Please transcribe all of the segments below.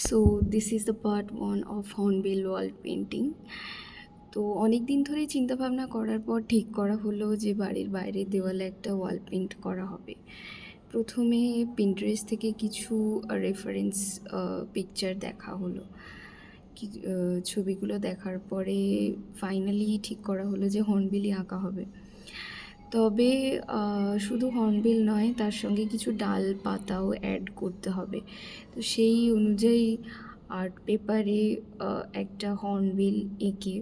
So this is the part one of hornbill wall painting. তো অনেক দিন ধরেই চিন্তাভাবনা করার পর ঠিক করা হলো যে বাড়ির বাইরের দেওয়ালে একটা ওয়াল পেন্ট করা হবে। প্রথমে পিন্টারেস্ট থেকে কিছু রেফারেন্স পিকচার দেখা হলো। ছবিগুলো দেখার পরে ফাইনালি ঠিক করা হলো যে হর্নবিলই আঁকা হবে। তবে শুধু হর্নবিল নয়, তার সঙ্গে কিছু ডাল পাতাও অ্যাড করতে হবে। তো সেই অনুযায়ী আর্ট পেপারে একটা হর্নবিল এঁকে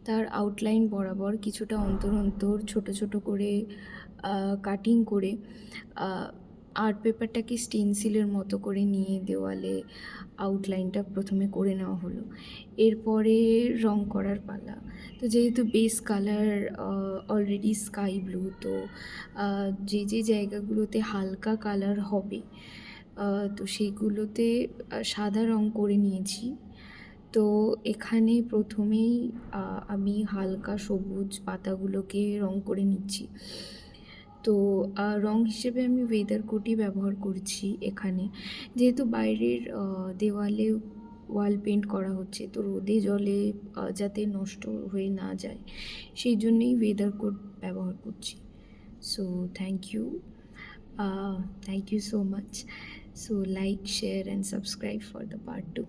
তার আউটলাইন বরাবর কিছুটা অন্তর অন্তর ছোটো ছোটো করে কাটিং করে আর্ট পেপারটাকে স্টেনসিলের মতো করে নিয়ে দেওয়ালে আউটলাইনটা প্রথমে করে নেওয়া হলো। এরপরে রং করার পালা। তো যেহেতু base colour already sky blue, তো যে যে জায়গাগুলোতে হালকা কালার হবে তো সেইগুলোতে সাদা রং করে নিয়েছি। তো এখানে প্রথমেই আমি হালকা সবুজ পাতাগুলোকে রং করে নিচ্ছি। তো রং হিসেবে আমি ওয়েদার কোটই ব্যবহার করছি এখানে, যেহেতু বাইরের দেওয়ালে ওয়াল পেন্ট করা হচ্ছে, তো রোদে জলে যাতে নষ্ট হয়ে না যায় সেই জন্যেই ওয়েদার কোট ব্যবহার করছি। So thank you so much. So like, share and subscribe for the part 2.